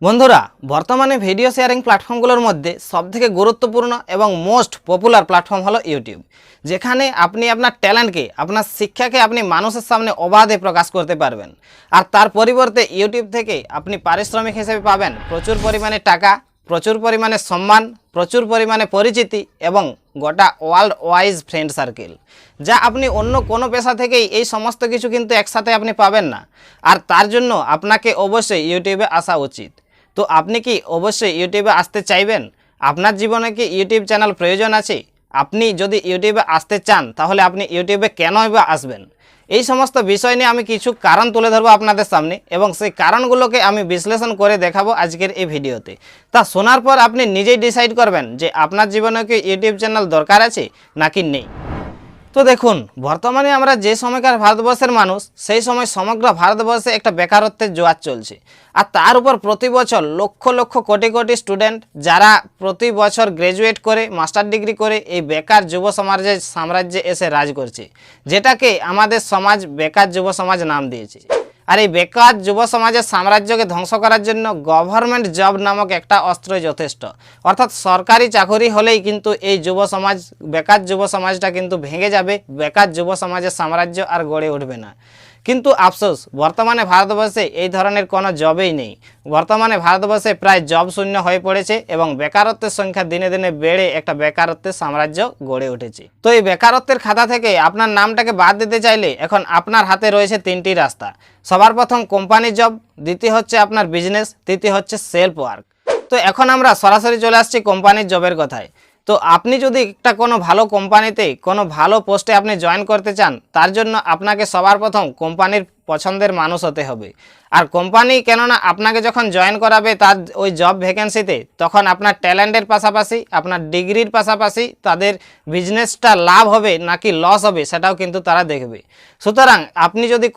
বন্ধুরা বর্তমানে video sharing প্ল্যাটফর্মগুলোর মধ্যে সবথেকে গুরুত্বপূর্ণ এবং মোস্ট পপুলার প্ল্যাটফর্ম হলো ইউটিউব, যেখানে আপনি আপনার ট্যালেন্টকে, আপনার শিক্ষাকে আপনি মানুষের সামনে অবাধে প্রকাশ করতে পারবেন। আর তার পরিবর্তে ইউটিউব থেকে আপনি পারিশ্রমিক হিসেবে পাবেন প্রচুর পরিমাণে টাকা, প্রচুর পরিমাণে সম্মান, প্রচুর পরিমাণে পরিচিতি এবং গোটা ওয়ার্ল্ড ওয়াইজ ফ্রেন্ড সার্কেল, যা আপনি অন্য কোনো পেশা থেকেই এই সমস্ত কিছু কিন্তু একসাথে আপনি পাবেন না। আর তার জন্য আপনাকে অবশ্যই ইউটিউবে আসা উচিত। তো আপনি কি অবশ্যই ইউটিউবে আসতে চাইবেন? আপনার জীবনে কি ইউটিউব চ্যানেল প্রয়োজন আছে? আপনি যদি ইউটিউবে আসতে চান তাহলে আপনি ইউটিউবে কেনই বা আসবেন? এই সমস্ত বিষয় নিয়ে আমি কিছু কারণ তুলে ধরবো আপনাদের সামনে এবং সেই কারণগুলোকে আমি বিশ্লেষণ করে দেখাবো আজকের এই ভিডিওতে। তা শোনার পর আপনি নিজেই ডিসাইড করবেন যে আপনার জীবনে কি ইউটিউব চ্যানেল দরকার আছে নাকি নেই। তো দেখুন, বর্তমানে আমরা যে সময়কার ভারতবর্ষের মানুষ, সেই সময় সমগ্র ভারতবর্ষে একটা বেকারত্বের জোয়ার চলছে। আর তার উপর প্রতি বছর লক্ষ লক্ষ কোটি কোটি স্টুডেন্ট যারা প্রতি বছর গ্র্যাজুয়েট করে মাস্টার ডিগ্রি করে এই বেকার যুব সমাজের সাম্রাজ্যে এসে রাজ করছে, যেটাকে আমাদের সমাজ বেকার যুব সমাজ নাম দিয়েছে। আর এই বেকার যুব সমাজের সাম্রাজ্যকে ধ্বংস করার জন্য গভর্নমেন্ট জব নামক একটা অস্ত্রই যথেষ্ট। অর্থাৎ সরকারি চাকরি হলেই কিন্তু এই যুব সমাজ, বেকার যুব সমাজটা কিন্তু ভেঙে যাবে, বেকার যুব সমাজের সাম্রাজ্য আর গড়ে উঠবে না। কিন্তু আফসোস, বর্তমানে ভারতবর্ষে এই ধরনের কোনো জবই নেই। বর্তমানে ভারতবর্ষে প্রায় জব শূন্য হয়ে পড়েছে এবং বেকারত্বের সংখ্যা দিনে দিনে বেড়ে একটা বেকারত্বের সাম্রাজ্য গড়ে উঠেছে। তো এই বেকারত্বের খাতা থেকে আপনার নামটাকে বাদ দিতে চাইলে এখন আপনার হাতে রয়েছে তিনটি রাস্তা। সবার প্রথম কোম্পানি জব, দ্বিতীয় হচ্ছে আপনার বিজনেস, তৃতীয় হচ্ছে সেলফ ওয়ার্ক। তো এখন আমরা সরাসরি চলে আসছি কোম্পানির জবের কথায়। তো আপনি যদি একটা কোনো ভালো কোম্পানিতে কোনো ভালো পোস্টে আপনি জয়েন করতে চান, তার জন্য আপনাকে সবার প্রথম কোম্পানির পছন্দের মানুষ হতে হবে। আর কোম্পানি কেননা আপনাকে যখন জয়েন করাবে তার ওই জব ভ্যাকেন্সিতে, তখন আপনার ট্যালেন্টের পাশাপাশি, আপনার ডিগ্রির পাশাপাশি তাদের বিজনেসটা লাভ হবে নাকি লস হবে সেটাও কিন্তু তারা দেখবে। সুতরাং আপনি যদি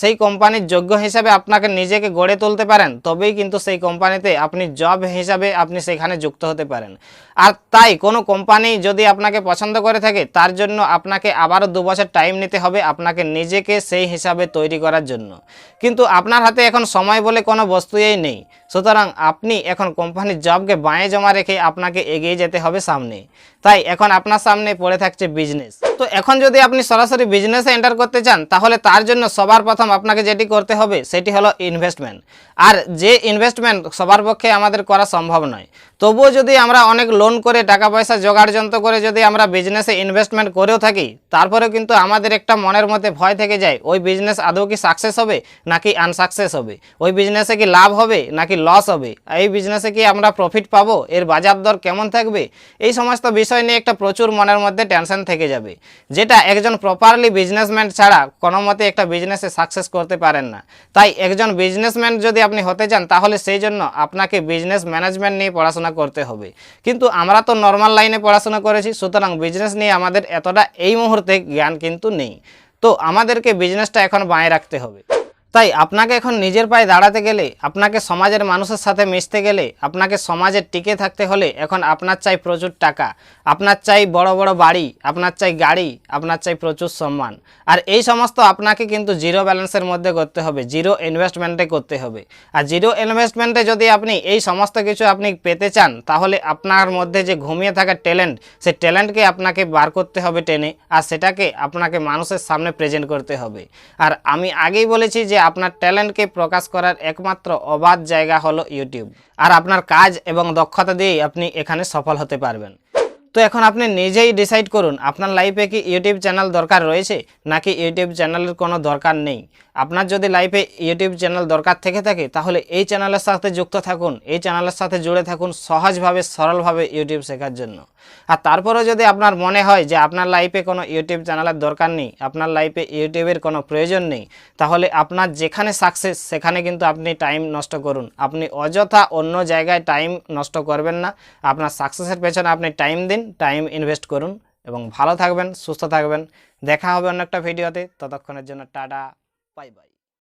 সেই কোম্পানির যোগ্য হিসাবে আপনাকে নিজেকে গড়ে তুলতে পারেন, তবেই কিন্তু সেই কোম্পানিতে আপনি জব হিসাবে আপনি সেখানে যুক্ত হতে পারেন। আর তাই কোনো কোম্পানি যদি আপনাকে পছন্দ করে থাকে, তার জন্য আপনাকে আবারও 2 বছর টাইম নিতে হবে আপনাকে নিজেকে সেই হিসাবে তৈরি করার জন্য। কিন্তু আপনার হাতে এখন সময় বলে কোনো বস্তুই নেই। সুতরাং আপনি এখন কোম্পানির জবকে বাঁয়ে জমা রেখে আপনাকে এগিয়ে যেতে হবে সামনে। তাই এখন আপনার সামনে পড়ে থাকছে বিজনেস। তো এখন যদি আপনি সরাসরি বিজনেসে এন্টার করতে চান, তাহলে তার জন্য সবার প্রথম আপনাকে যেটি করতে হবে সেটি হলো ইনভেস্টমেন্ট। আর যে ইনভেস্টমেন্ট সবার পক্ষে আমাদের করা সম্ভব নয়, তবুও যদি আমরা অনেক লোন করে টাকা পয়সা জোগাড় যন্ত্র করে যদি আমরা বিজনেসে ইনভেস্টমেন্ট করেও থাকি, তারপরেও কিন্তু আমাদের একটা মনের মধ্যে ভয় থেকে যায়, ওই বিজনেস আদৌ কি সাকসেস হবে নাকি আনসাকসেস হবে, ওই বিজনেসে কি লাভ হবে নাকি লস হবে, এই বিজনেসে কি আমরা প্রফিট পাবো, এর বাজার দর কেমন থাকবে, এই সমস্ত বিষয় নিয়ে একটা প্রচুর মনের মধ্যে টেনশন থেকে যাবে, যেটা একজন প্রপারলি বিজনেসম্যান ছাড়া কোনো মতে একটা বিজনেসে সাকসেস করতে পারেন না। তাই একজন বিজনেসম্যান যদি আপনি হতে চান, তাহলে সেই জন্য আপনাকে বিজনেস ম্যানেজমেন্ট নিয়ে পড়াশোনা করতে হবে। কিন্তু আমরা তো নর্মাল লাইনে পড়াশোনা করেছি, সুতরাং বিজনেস নিয়ে আমাদের এতটা এই মুহূর্তে জ্ঞান কিন্তু নেই। তো আমাদেরকে বিজনেসটা এখন বাঁয়ে রাখতে হবে। তাই আপনাকে এখন নিজের পায়ে দাঁড়াতে গেলে, আপনাকে সমাজের মানুষের সাথে মিশতে গেলে, আপনাকে সমাজে টিকে থাকতে হলে এখন আপনার চাই প্রচুর টাকা, আপনার চাই বড় বড় বাড়ি, আপনার চাই গাড়ি, আপনার চাই প্রচুর সম্মান। আর এই সমস্ত আপনাকে কিন্তু জিরো ব্যালেন্সের মধ্যে করতে হবে, জিরো ইনভেস্টমেন্টে করতে হবে। আর জিরো ইনভেস্টমেন্টে যদি আপনি এই সমস্ত কিছু আপনি পেতে চান, তাহলে আপনার মধ্যে যে ঘুমিয়ে থাকা ট্যালেন্ট, সেই ট্যালেন্টকে আপনাকে বার করতে হবে টেনে, আর সেটাকে আপনাকে মানুষের সামনে প্রেজেন্ট করতে হবে। আর আমি আগেই বলেছি যে আপনার ট্যালেন্টকে প্রকাশ করার একমাত্র অবাধ জায়গা হলো ইউটিউব। আর আপনার কাজ এবং দক্ষতা দিয়েই আপনি এখানে সফল হতে পারবেন। তো এখন আপনি নিজেই ডিসাইড করুন, আপনার লাইফে কি ইউটিউব চ্যানেল দরকার রয়েছে নাকি ইউটিউব চ্যানেলের কোনো দরকার নেই। আপনার যদি লাইফে ইউটিউব চ্যানেল দরকার থেকে থাকে, তাহলে এই চ্যানেলের সাথে যুক্ত থাকুন, এই চ্যানেলের সাথে জুড়ে থাকুন সহজভাবে সরলভাবে ইউটিউব শেখার জন্য। আর তারপরেও যদি আপনার মনে হয় যে আপনার লাইফে কোনো ইউটিউব চ্যানেলের দরকার নেই, আপনার লাইফে ইউটিউবের কোনো প্রয়োজন নেই, তাহলে আপনার যেখানে সাকসেস সেখানে কিন্তু আপনি টাইম নষ্ট করুন। আপনি অযথা অন্য জায়গায় টাইম নষ্ট করবেন না, আপনার সাকসেসের পেছনে আপনি টাইম দিন, টাইম ইনভেস্ট করুন এবং ভালো থাকবেন, সুস্থ থাকবেন। দেখা হবে অন্য একটা ভিডিওতে, ততক্ষণের জন্য টাটা, বাই বাই।